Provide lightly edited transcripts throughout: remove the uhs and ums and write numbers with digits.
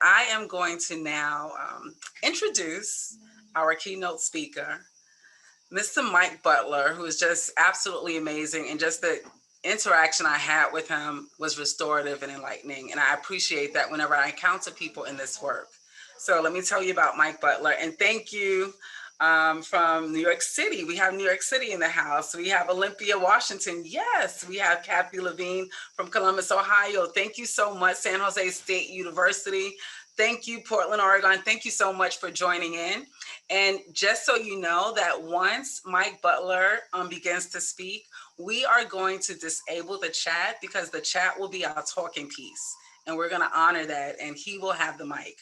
I am going to now introduce our keynote speaker, Mr. Mike Butler, who is just absolutely amazing. And just the interaction I had with him was restorative and enlightening. And I appreciate that whenever I encounter people in this work. So let me tell you about Mike Butler. And thank you from New York City. We have New York City in the house. We have Olympia, Washington. Yes, we have Kathy Levine from Columbus, Ohio. Thank you so much, San Jose State University. Thank you, Portland, Oregon. Thank you so much for joining in. And just so you know that once Mike Butler begins to speak, we are going to disable the chat because the chat will be our talking piece. And we're going to honor that, and he will have the mic.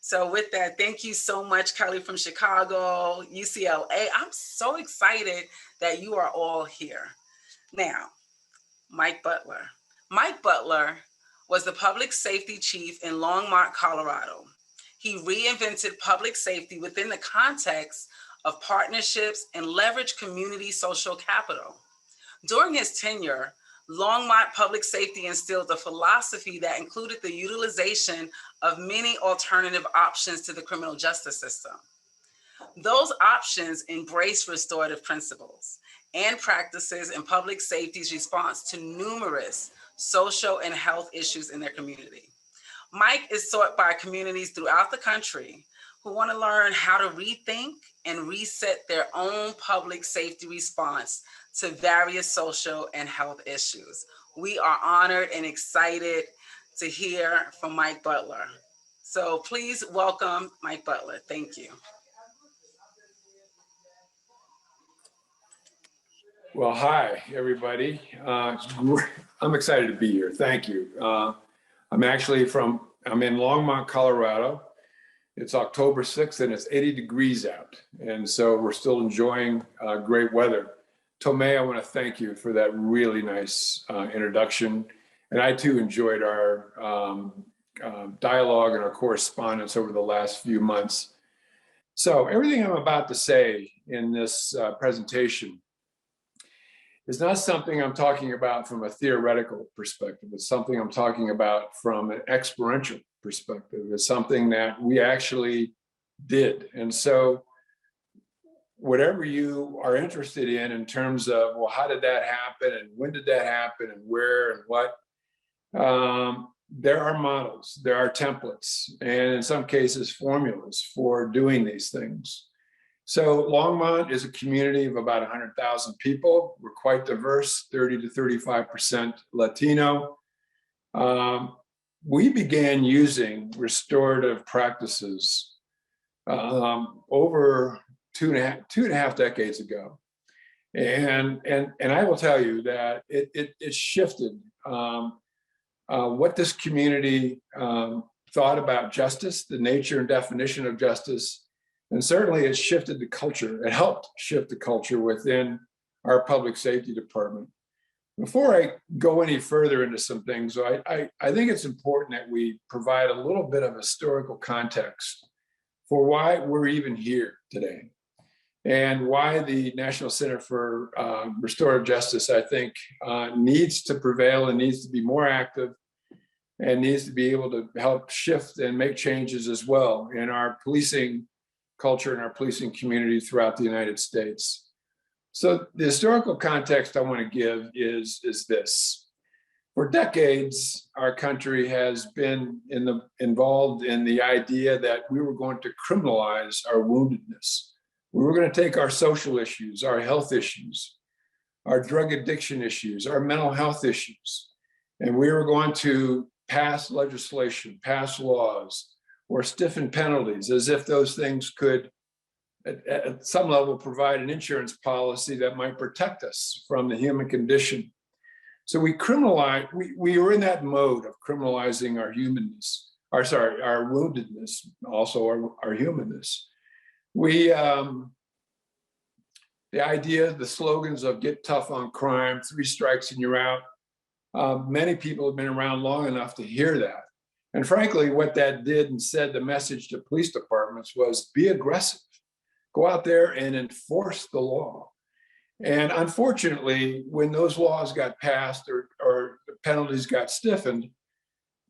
So with that, thank you so much, Kelly from Chicago, UCLA. I'm so excited that you are all here. Now, Mike Butler. Mike Butler was the public safety chief in Longmont, Colorado. He reinvented public safety within the context of partnerships and leveraged community social capital. During his tenure, Longmont Public Safety instilled a philosophy that included the utilization of many alternative options to the criminal justice system. Those options embrace restorative principles and practices in public safety's response to numerous social and health issues in their community. Mike is sought by communities throughout the country who want to learn how to rethink and reset their own public safety response to various social and health issues. We are honored and excited to hear from Mike Butler. So please welcome Mike Butler. Thank you. Well, hi, everybody. I'm excited to be here. Thank you. I'm in Longmont, Colorado. It's October 6th and it's 80 degrees out. And so we're still enjoying great weather. Tomei, I want to thank you for that really nice introduction. And I too enjoyed our dialogue and our correspondence over the last few months. So everything I'm about to say in this presentation is not something I'm talking about from a theoretical perspective. It's something I'm talking about from an experiential perspective. It's something that we actually did. And so whatever you are interested in terms of, well, how did that happen and when did that happen and where and what, there are models, there are templates, and in some cases formulas for doing these things. So Longmont is a community of about 100,000 people. We're quite diverse, 30 to 35% Latino. We began using restorative practices over two and a half decades ago. And I will tell you that it shifted what this community thought about justice, the nature and definition of justice. And certainly it shifted the culture. It helped shift the culture within our public safety department. Before I go any further into some things, I think it's important that we provide a little bit of historical context for why we're even here today and why the National Center for Restorative Justice, I think, needs to prevail and needs to be more active and needs to be able to help shift and make changes as well in our policing culture and our policing community throughout the United States. So the historical context I want to give is this. For decades, our country has been involved in the idea that we were going to criminalize our woundedness. We were going to take our social issues, our health issues, our drug addiction issues, our mental health issues, and we were going to pass legislation, pass laws, or stiffen penalties as if those things could, at some level, provide an insurance policy that might protect us from the human condition. So we were in that mode of criminalizing our humanness, our woundedness, also our humanness. The idea, the slogans of get tough on crime, 3 strikes and you're out, many people have been around long enough to hear that. And frankly, what that did and said, the message to police departments was be aggressive, go out there and enforce the law. And unfortunately, when those laws got passed or the penalties got stiffened,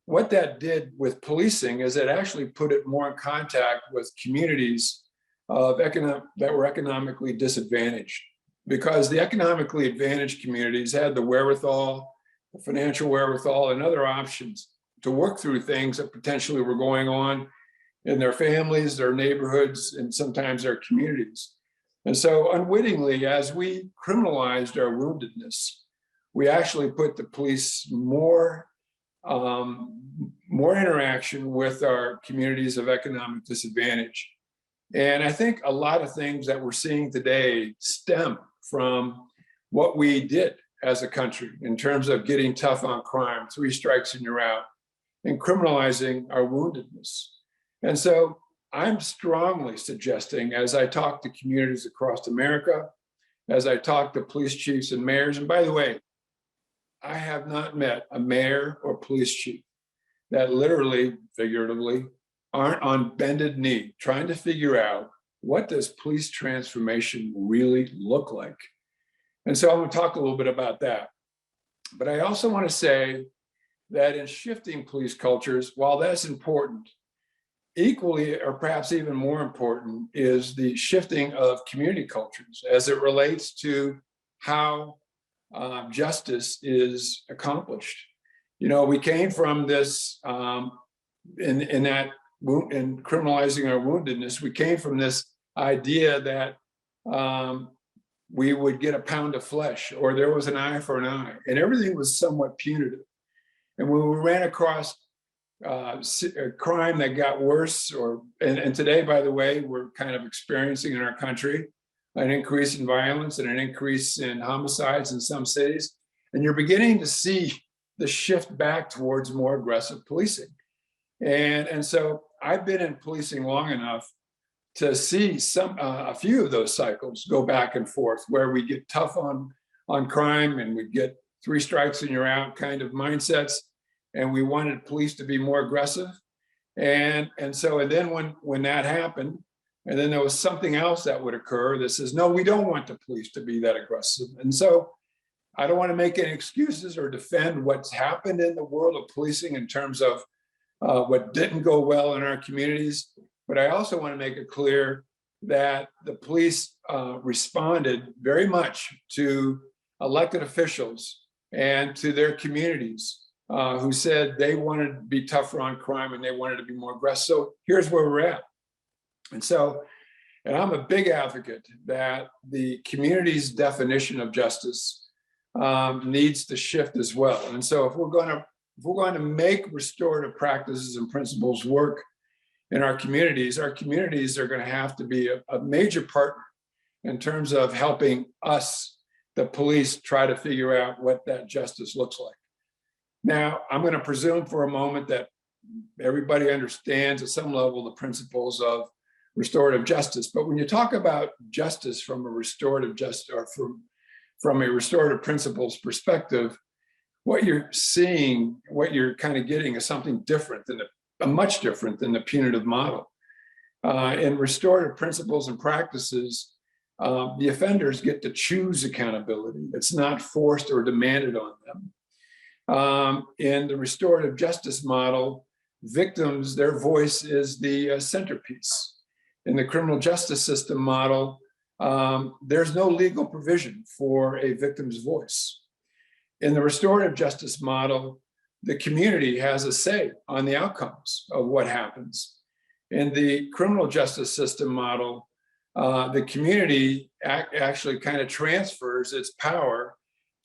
what that did with policing is it actually put it more in contact with communities that were economically disadvantaged, because the economically advantaged communities had the wherewithal, the financial wherewithal, and other options to work through things that potentially were going on in their families, their neighborhoods, and sometimes their communities. And so unwittingly, as we criminalized our woundedness, we actually put the police more interaction with our communities of economic disadvantage. And I think a lot of things that we're seeing today stem from what we did as a country in terms of getting tough on crime, 3 strikes and you're out, and criminalizing our woundedness. And so I'm strongly suggesting, as I talk to communities across America, as I talk to police chiefs and mayors, and by the way, I have not met a mayor or police chief that literally, figuratively, aren't on bended knee trying to figure out, what does police transformation really look like? And so I'm going to talk a little bit about that. But I also want to say that in shifting police cultures, while that's important, equally or perhaps even more important is the shifting of community cultures as it relates to how justice is accomplished. You know, we came from this in criminalizing our woundedness, we came from this idea that we would get a pound of flesh, or there was an eye for an eye, and everything was somewhat punitive. And when we ran across a crime that got worse, and today, by the way, we're kind of experiencing in our country an increase in violence and an increase in homicides in some cities, and you're beginning to see the shift back towards more aggressive policing. And so I've been in policing long enough to see a few of those cycles go back and forth, where we get tough on crime and we get 3 strikes and you're out kind of mindsets, and we wanted police to be more aggressive. And then when that happened, and then there was something else that would occur that says, no, we don't want the police to be that aggressive. And so I don't want to make any excuses or defend what's happened in the world of policing in terms of what didn't go well in our communities. But I also want to make it clear that the police responded very much to elected officials and to their communities who said they wanted to be tougher on crime and they wanted to be more aggressive. So here's where we're at. And I'm a big advocate that the community's definition of justice needs to shift as well. And so if we're going to make restorative practices and principles work in our communities are going to have to be a major partner in terms of helping us, the police, try to figure out what that justice looks like. Now, I'm going to presume for a moment that everybody understands at some level the principles of restorative justice. But when you talk about justice from a restorative justice, or from a restorative principles perspective, what you're seeing, what you're kind of getting is something different than much different than the punitive model. In restorative principles and practices, the offenders get to choose accountability. It's not forced or demanded on them. In the restorative justice model, victims, their voice is the centerpiece. In the criminal justice system model, there's no legal provision for a victim's voice. In the restorative justice model, the community has a say on the outcomes of what happens. In the criminal justice system model, the community actually kind of transfers its power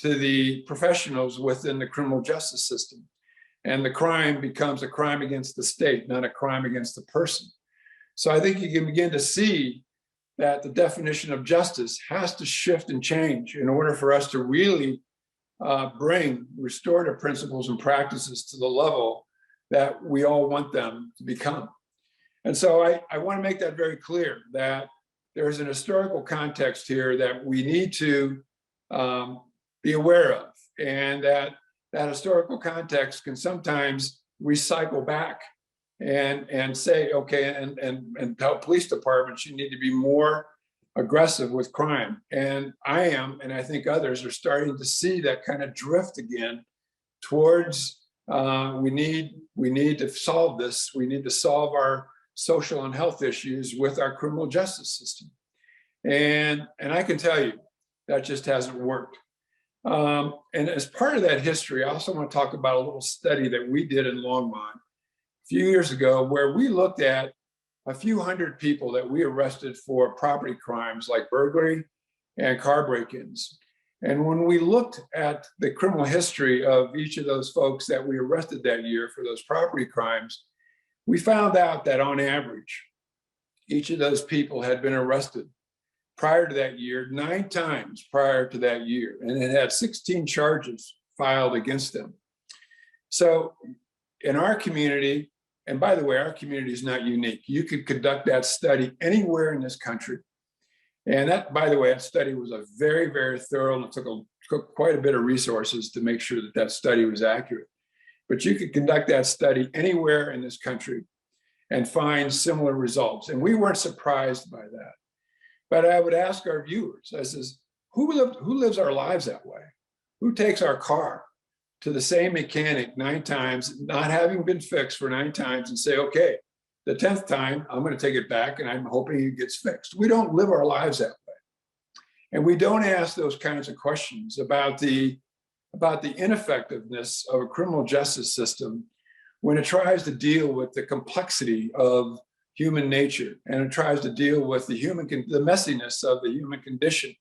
to the professionals within the criminal justice system. And the crime becomes a crime against the state, not a crime against the person. So I think you can begin to see that the definition of justice has to shift and change in order for us to really bring restorative principles and practices to the level that we all want them to become. And so I want to make that very clear, that there's an historical context here that we need to be aware of, and that historical context can sometimes recycle back and say, okay, and tell police departments you need to be more aggressive with crime. And I think others are starting to see that kind of drift again towards we need to solve this. We need to solve our social and health issues with our criminal justice system. And I can tell you that just hasn't worked. And as part of that history, I also want to talk about a little study that we did in Longmont a few years ago, where we looked at a few hundred people that we arrested for property crimes like burglary and car break-ins. And when we looked at the criminal history of each of those folks that we arrested that year for those property crimes, we found out that on average, each of those people had been arrested prior to that year 9 times prior to that year, and it had 16 charges filed against them. So in our community, and by the way, our community is not unique. You could conduct that study anywhere in this country. And that, by the way, that study was a very, very thorough, and it took quite a bit of resources to make sure that that study was accurate. But you could conduct that study anywhere in this country and find similar results. And we weren't surprised by that. But I would ask our viewers, I says, who lives our lives that way? Who takes our car to the same mechanic 9 times, not having been fixed for 9 times, and say, okay, the 10th time, I'm going to take it back and I'm hoping it gets fixed. We don't live our lives that way. And we don't ask those kinds of questions about the ineffectiveness of a criminal justice system when it tries to deal with the complexity of human nature, and it tries to deal with the messiness of the human condition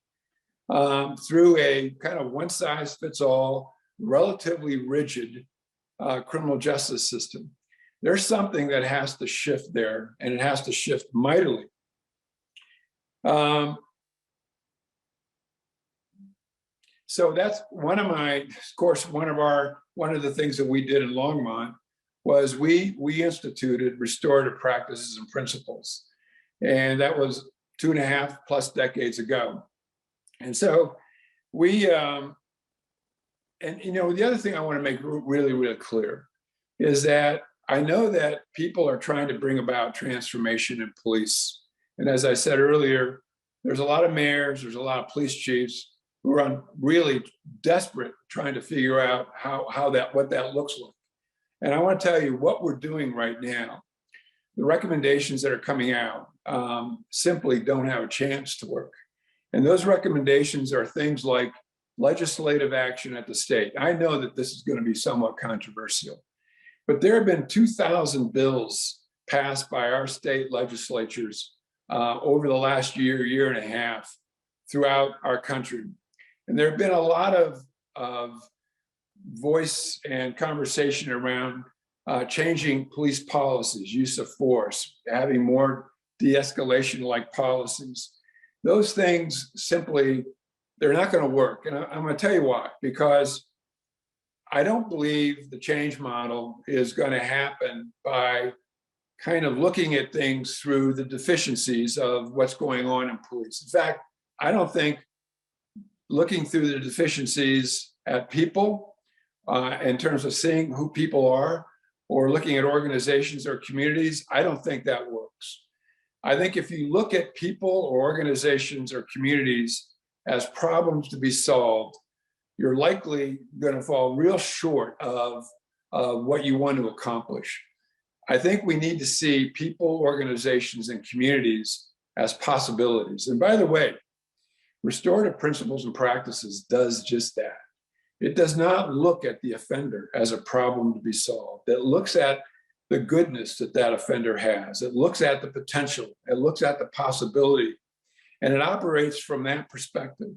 through a kind of one-size-fits-all, relatively rigid criminal justice system. There's something that has to shift there, and it has to shift mightily. So that's one of the things that we did in Longmont was we instituted restorative practices and principles. And that was 2.5+ decades ago. And so we, and the other thing I want to make really, really clear is that I know that people are trying to bring about transformation in police. And as I said earlier, there's a lot of mayors, there's a lot of police chiefs who are really desperate trying to figure out what that looks like. And I want to tell you what we're doing right now. The recommendations that are coming out simply don't have a chance to work. And those recommendations are things like legislative action at the state. I know that this is going to be somewhat controversial, but there have been 2,000 bills passed by our state legislatures over the last year and a half throughout our country. And there have been a lot of voice and conversation around changing police policies, use of force, having more de-escalation-like policies. Those things simply, they're not going to work. And I'm going to tell you why. Because I don't believe the change model is going to happen by kind of looking at things through the deficiencies of what's going on in police. In fact, I don't think looking through the deficiencies at people in terms of seeing who people are, or looking at organizations or communities, I don't think that works. I think if you look at people or organizations or communities as problems to be solved, you're likely going to fall real short of what you want to accomplish. I think we need to see people, organizations, and communities as possibilities. And by the way, restorative principles and practices does just that. It does not look at the offender as a problem to be solved. It looks at the goodness that that offender has. It looks at the potential. It looks at the possibility. And it operates from that perspective.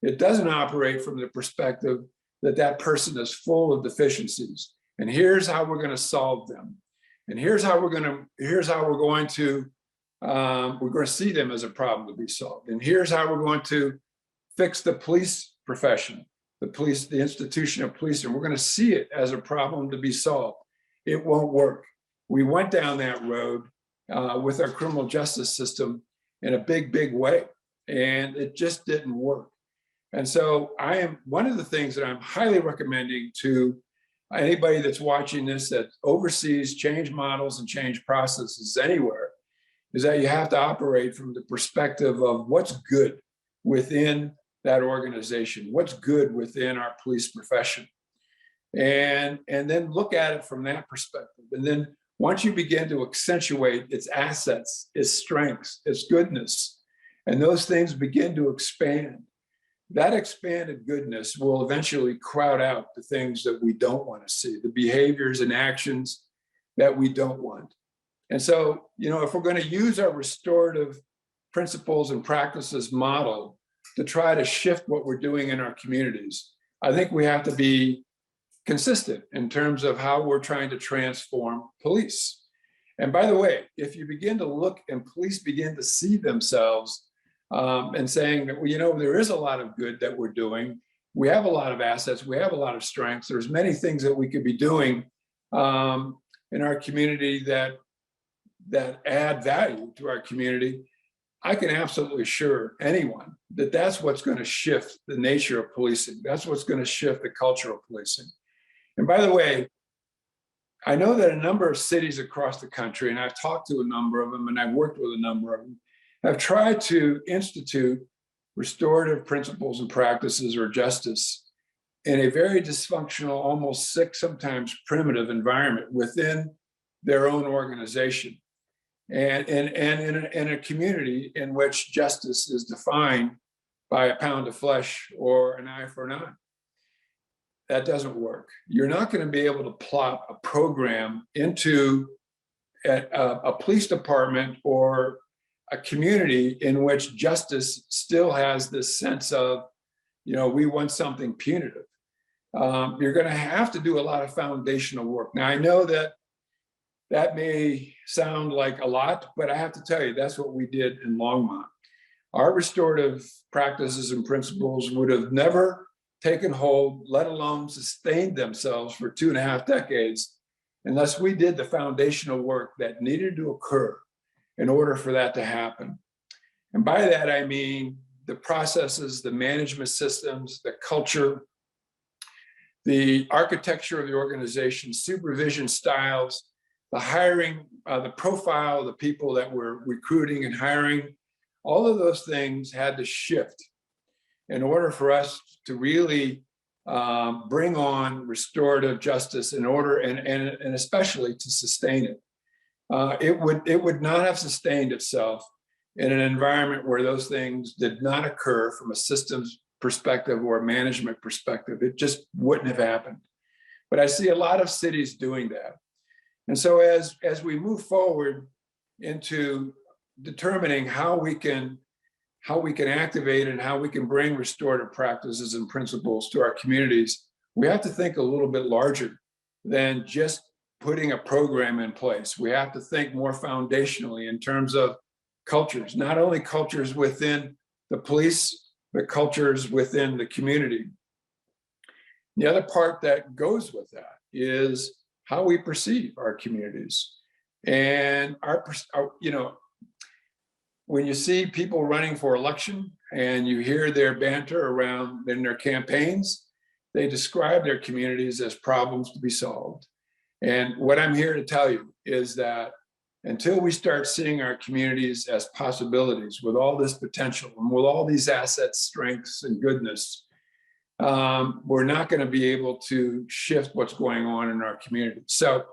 It doesn't operate from the perspective that that person is full of deficiencies. And here's how we're going to solve them. And here's how we're going to see them as a problem to be solved. And here's how we're going to fix the police profession, the institution of police, and we're going to see it as a problem to be solved. It won't work. We went down that road with our criminal justice system in a big, big way, and it just didn't work. And so one of the things that I'm highly recommending to anybody that's watching this that oversees change models and change processes anywhere is that you have to operate from the perspective of what's good within that organization, what's good within our police profession. and then look at it from that perspective. And then once you begin to accentuate its assets, its strengths, its goodness, and those things begin to expand, that expanded goodness will eventually crowd out the things that we don't want to see, the behaviors and actions that we don't want. And so, if we're going to use our restorative principles and practices model to try to shift what we're doing in our communities, I think we have to be consistent in terms of how we're trying to transform police. And by the way, if you begin to look and police begin to see themselves and saying that, there is a lot of good that we're doing. We have a lot of assets. We have a lot of strengths. There's many things that we could be doing in our community that add value to our community. I can absolutely assure anyone that that's what's going to shift the nature of policing. That's what's going to shift the culture of policing. And by the way, I know that a number of cities across the country, and I've talked to a number of them, and I've worked with a number of them, have tried to institute restorative principles and practices or justice in a very dysfunctional, almost sick, sometimes primitive environment within their own organization. And in a community in which justice is defined by a pound of flesh or an eye for an eye. That doesn't work. You're not going to be able to plot a program into a police department or a community in which justice still has this sense of, we want something punitive. You're going to have to do a lot of foundational work. Now, I know that may sound like a lot, but I have to tell you, that's what we did in Longmont. Our restorative practices and principles would have never taken hold, let alone sustained themselves for 2.5 decades, unless we did the foundational work that needed to occur in order for that to happen. And by that, I mean the processes, the management systems, the culture, the architecture of the organization, supervision styles, the hiring, the profile of the people that we're recruiting and hiring. All of those things had to shift in order for us to really bring on restorative justice in order, and especially to sustain it. It would not have sustained itself in an environment where those things did not occur from a systems perspective or a management perspective. It just wouldn't have happened. But I see a lot of cities doing that. And so as we move forward into determining how we can activate and how we can bring restorative practices and principles to our communities, we have to think a little bit larger than just putting a program in place. We have to think more foundationally in terms of cultures, not only cultures within the police, but cultures within the community. The other part that goes with that is how we perceive our communities. And when you see people running for election and you hear their banter around in their campaigns, they describe their communities as problems to be solved. And what I'm here to tell you is that until we start seeing our communities as possibilities with all this potential and with all these assets, strengths, and goodness, we're not going to be able to shift what's going on in our community. So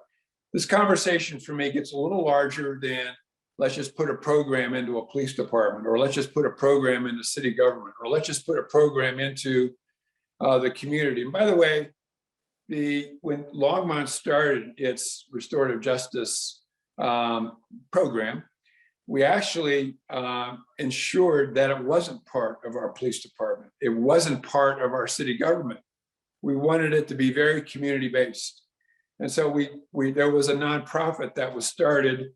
this conversation for me gets a little larger than let's just put a program into a police department, or let's just put a program into city government, or let's just put a program into the community. And by the way, when Longmont started its restorative justice program, we actually ensured that it wasn't part of our police department. It wasn't part of our city government. We wanted it to be very community-based. And so there was a nonprofit that was started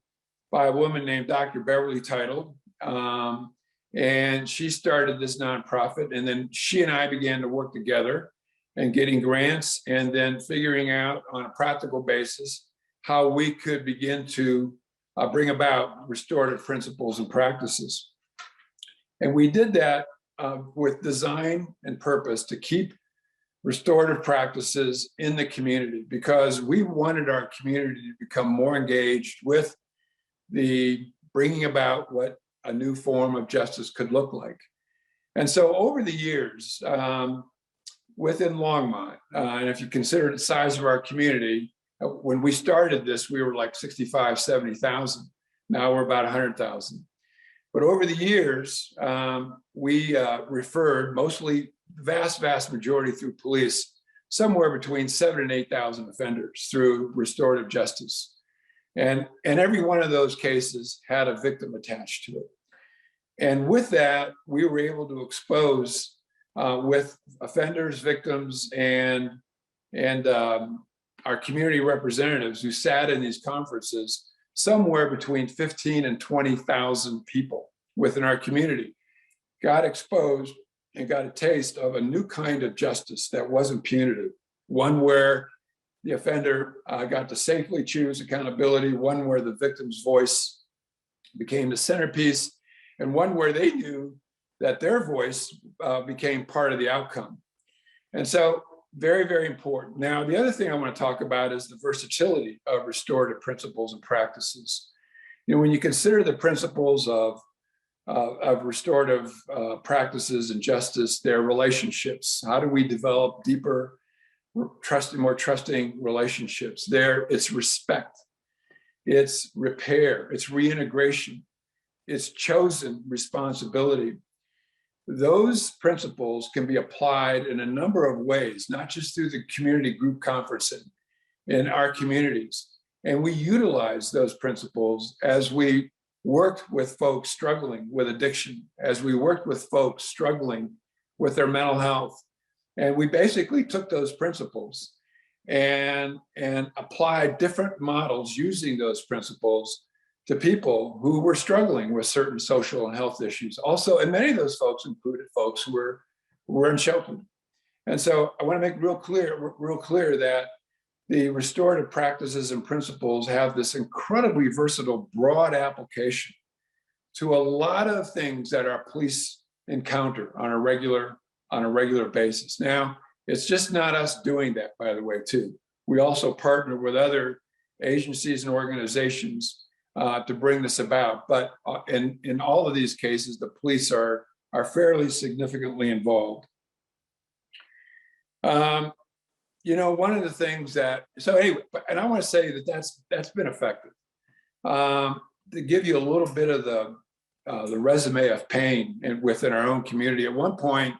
by a woman named Dr. Beverly Titled. And she started this nonprofit. And then she and I began to work together and getting grants and then figuring out on a practical basis how we could begin to bring about restorative principles and practices. And we did that with design and purpose to keep restorative practices in the community, because we wanted our community to become more engaged with the bringing about what a new form of justice could look like. And so over the years, within Longmont. And if you consider the size of our community, when we started this, we were like 65, 70,000. Now we're about 100,000. But over the years, we referred mostly, vast majority through police, somewhere between 7,000 and 8,000 offenders through restorative justice. And every one of those cases had a victim attached to it. And with that, we were able to expose with offenders, victims, and our community representatives who sat in these conferences, somewhere between 15 and 20,000 people within our community got exposed and got a taste of a new kind of justice that wasn't punitive, one where the offender got to safely choose accountability, one where the victim's voice became the centerpiece, and one where they knew that their voice became part of the outcome. And so very, very important. Now, the other thing I want to talk about is the versatility of restorative principles and practices. You know, when you consider the principles of restorative practices and justice, their relationships, how do we develop deeper, more trusting relationships? It's respect, it's repair, it's reintegration, it's chosen responsibility. Those principles can be applied in a number of ways, not just through the community group conferencing in our communities. And we utilize those principles as we worked with folks struggling with addiction, as we worked with folks struggling with their mental health. And we basically took those principles and applied different models using those principles to people who were struggling with certain social and health issues. Also, and many of those folks included folks who were unsheltered. And so I want to make real clear that the restorative practices and principles have this incredibly versatile, broad application to a lot of things that our police encounter on a regular basis. Now, it's just not us doing that, by the way, too. We also partner with other agencies and organizations to bring this about. But in all of these cases, the police are fairly significantly involved. You know, one of the things so anyway, and I want to say that's been effective. To give you a little bit of the resume of pain within our own community. At one point,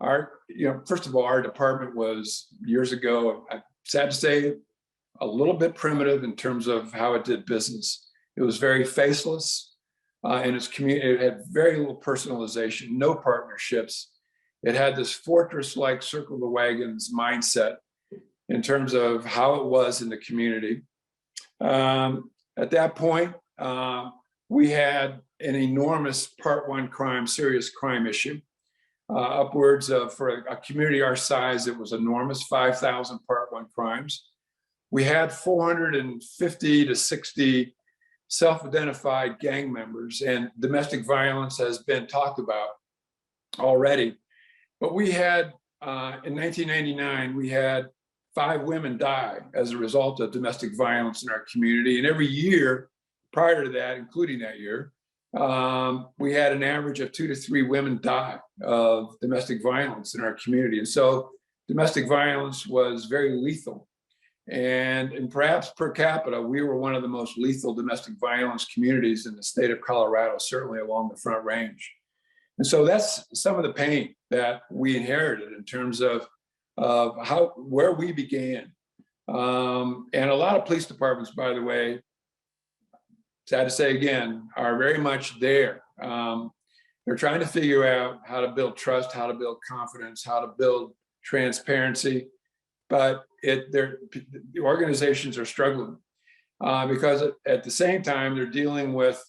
first of all, our department was years ago, I'm sad to say, a little bit primitive in terms of how it did business. It was very faceless in its community. It had very little personalization, no partnerships. It had this fortress-like circle the wagons mindset in terms of how it was in the community. At that point, we had an enormous Part 1 crime, serious crime issue. Upwards of, for a community our size, it was enormous, 5,000 Part 1 crimes. We had 450 to 60 self-identified gang members, and domestic violence has been talked about already. But we had, in 1999, we had 5 women die as a result of domestic violence in our community. And every year prior to that, including that year, we had an average of 2 to 3 women die of domestic violence in our community. And so domestic violence was very lethal. And perhaps per capita, we were one of the most lethal domestic violence communities in the state of Colorado, certainly along the Front Range. And so that's some of the pain that we inherited in terms of where we began. And a lot of police departments, by the way, sad to say again, are very much there. They're trying to figure out how to build trust, how to build confidence, how to build transparency. But the organizations are struggling because at the same time, they're dealing with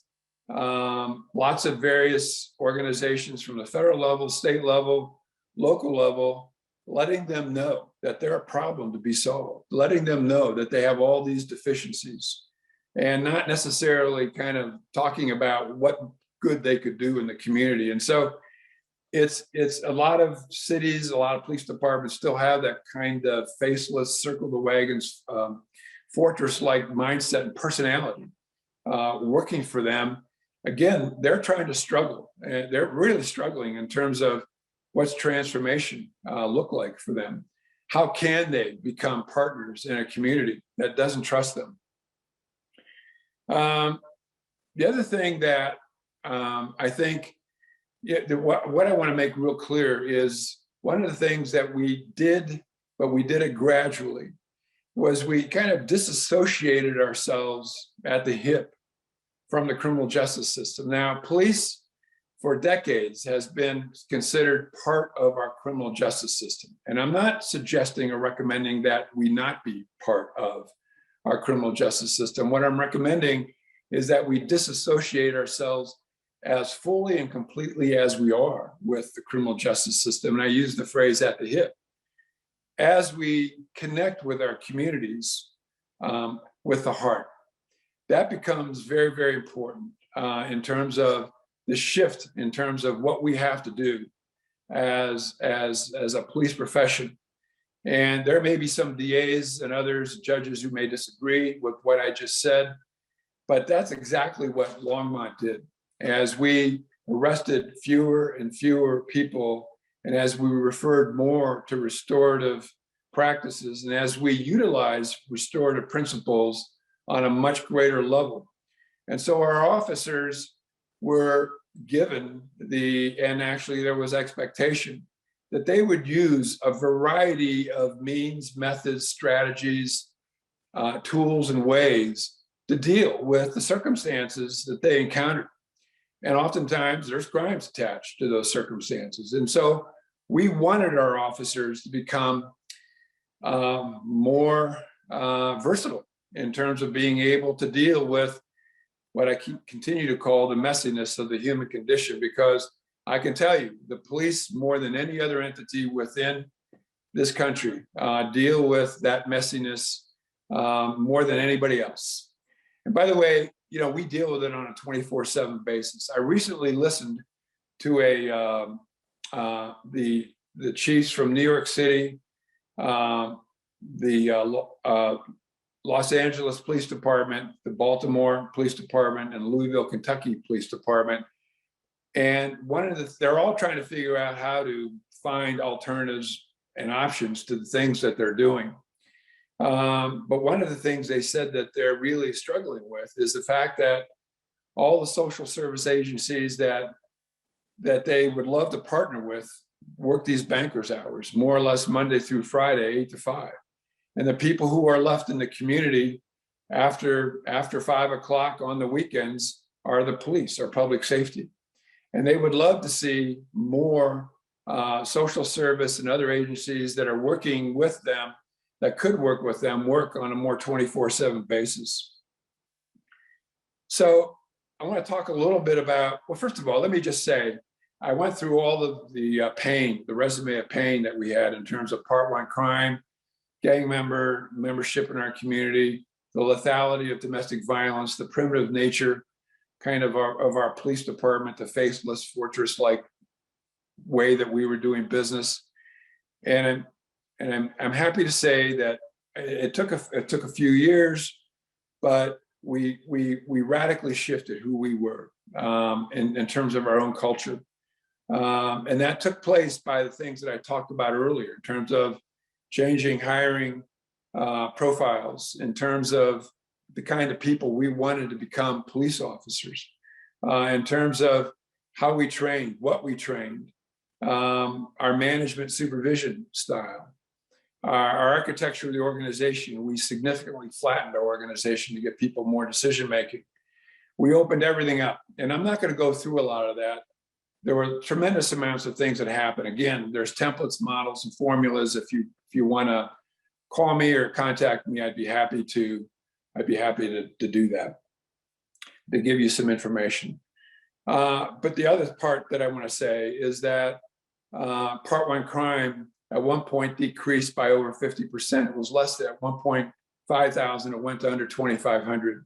lots of various organizations from the federal level, state level, local level, letting them know that they're a problem to be solved, letting them know that they have all these deficiencies, and not necessarily kind of talking about what good they could do in the community. And so it's a lot of cities, a lot of police departments still have that kind of faceless, circle the wagons, fortress-like mindset and personality working for them. Again, they're trying to struggle, and they're really struggling in terms of what's transformation look like for them? How can they become partners in a community that doesn't trust them? The other thing that I think, what I want to make real clear is one of the things that we did, but we did it gradually, was we kind of disassociated ourselves at the hip from the criminal justice system. Now, police for decades has been considered part of our criminal justice system. And I'm not suggesting or recommending that we not be part of our criminal justice system. What I'm recommending is that we disassociate ourselves as fully and completely as we are with the criminal justice system. And I use the phrase at the hip. As we connect with our communities with the heart, that becomes very, very important in terms of the shift, in terms of what we have to do as a police profession. And there may be some DAs and others, judges, who may disagree with what I just said, but that's exactly what Longmont did. As we arrested fewer and fewer people, and as we referred more to restorative practices, and as we utilized restorative principles on a much greater level. And so our officers were given and actually there was expectation that they would use a variety of means, methods, strategies, tools, and ways to deal with the circumstances that they encountered. And oftentimes there's crimes attached to those circumstances. And so we wanted our officers to become more versatile in terms of being able to deal with what I continue to call the messiness of the human condition, because I can tell you the police, more than any other entity within this country, deal with that messiness more than anybody else. And by the way, we deal with it on a 24/7 basis. I recently listened to the chiefs from New York City, the Los Angeles Police Department, the Baltimore Police Department, and Louisville, Kentucky Police Department. And they're all trying to figure out how to find alternatives and options to the things that they're doing. But one of the things they said that they're really struggling with is the fact that all the social service agencies that they would love to partner with work these bankers hours, more or less Monday through Friday, 8 to 5. And the people who are left in the community after 5 o'clock on the weekends are the police or public safety. And they would love to see more social service and other agencies that are working with them, that could work with them, work on a more 24/7 basis. So I want to talk a little bit about, well, first of all, let me just say, I went through all of the pain, the resume of pain that we had in terms of Part 1 crime, gang membership in our community, the lethality of domestic violence, the primitive nature kind of our police department, the faceless fortress-like way that we were doing business. And I'm happy to say that it took a few years, but we radically shifted who we were in terms of our own culture. And that took place by the things that I talked about earlier in terms of changing hiring profiles, in terms of the kind of people we wanted to become police officers, in terms of how we trained, what we trained, our management supervision style, our architecture of the organization. We significantly flattened our organization to get people more decision-making. We opened everything up. And I'm not going to go through a lot of that. There were tremendous amounts of things that happened. Again, there's templates, models, and formulas. If you want to call me or contact me, I'd be happy to do that, to give you some information. But the other part that I want to say is that Part 1 crime at one point decreased by over 50%. It was less than at one point 5,000. It went to under 2,500.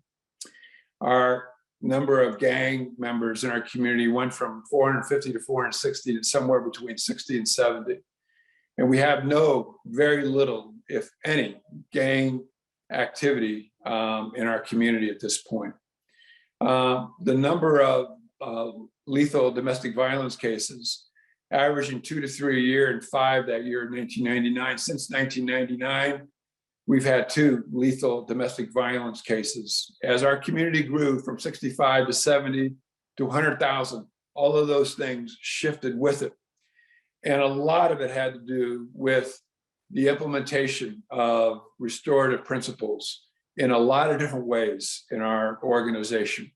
Our number of gang members in our community went from 450 to 460 to somewhere between 60 and 70. And we have very little, if any, gang activity in our community at this point. The number of lethal domestic violence cases averaging 2 to 3 a year and 5 that year in 1999. Since 1999, we've had 2 lethal domestic violence cases. As our community grew from 65 to 70 to 100,000, all of those things shifted with it. And a lot of it had to do with the implementation of restorative principles in a lot of different ways in our organization.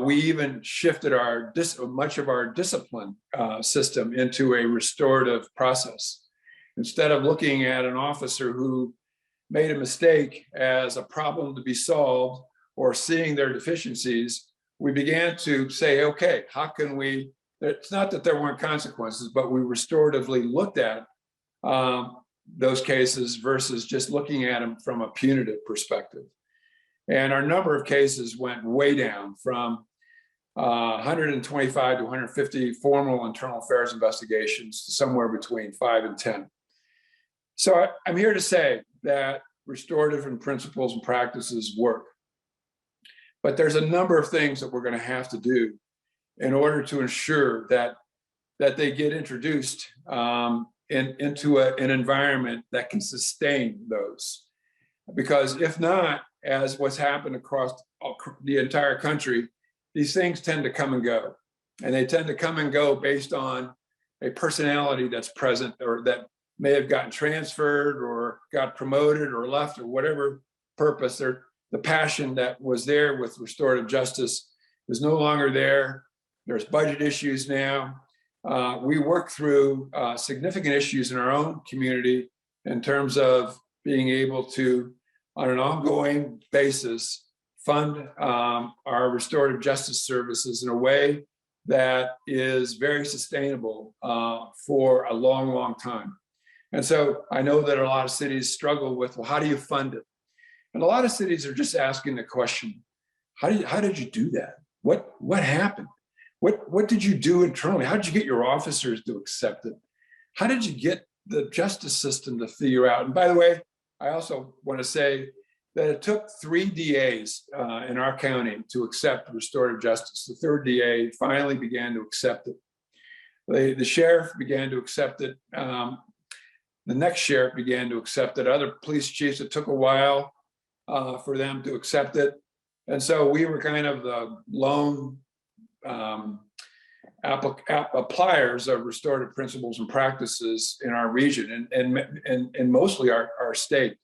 We even shifted much of our discipline system into a restorative process. Instead of looking at an officer who made a mistake as a problem to be solved or seeing their deficiencies, we began to say, okay, how can we, it's not that there weren't consequences, but we restoratively looked at those cases versus just looking at them from a punitive perspective. And our number of cases went way down from 125 to 150 formal internal affairs investigations to somewhere between 5 and 10. So I'm here to say that restorative and principles and practices work. But there's a number of things that we're going to have to do in order to ensure that they get introduced into an environment that can sustain those. Because if not, as what's happened across the entire country, these things tend to come and go. And they tend to come and go based on a personality that's present or that may have gotten transferred or got promoted or left or whatever purpose. The passion that was there with restorative justice is no longer there. There's budget issues now. We work through significant issues in our own community in terms of being able to, on an ongoing basis, fund our restorative justice services in a way that is very sustainable for a long, long time. And so I know that a lot of cities struggle with, well, how do you fund it? And a lot of cities are just asking the question, how did you do that? What happened? What did you do internally? How did you get your officers to accept it? How did you get the justice system to figure out? And by the way, I also want to say that it took 3 DAs in our county to accept restorative justice. The 3rd DA finally began to accept it. The sheriff began to accept it. The next sheriff began to accept it. Other police chiefs, it took a while for them to accept it. And so we were kind of the lone appliers of restorative principles and practices in our region and mostly our state.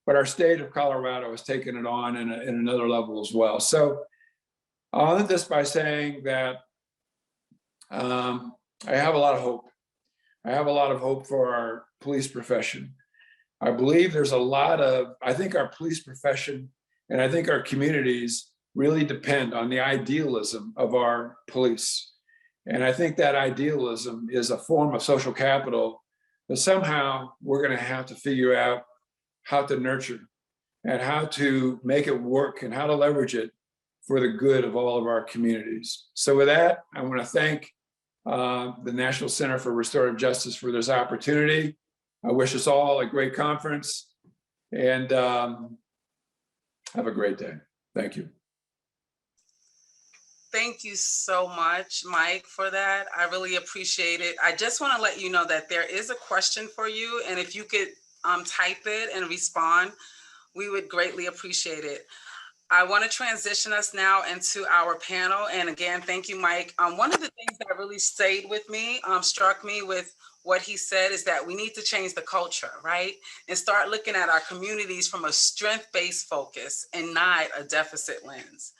But our state of Colorado has taken it on in another level as well. So I'll end this by saying that I have a lot of hope. I have a lot of hope for our police profession. I believe there's a lot of, I think our police profession and I think our communities really depend on the idealism of our police. And I think that idealism is a form of social capital that somehow we're going to have to figure out how to nurture and how to make it work and how to leverage it for the good of all of our communities. So with that, I want to thank the National Center for Restorative Justice for this opportunity. I wish us all a great conference and have a great day. Thank you. Thank you so much, Mike, for that. I really appreciate it. I just want to let you know that there is a question for you, and if you could type it and respond, we would greatly appreciate it. I want to transition us now into our panel. And again, thank you, Mike. One of the things that really stayed with me, struck me with what he said is that we need to change the culture, right? And start looking at our communities from a strength-based focus and not a deficit lens.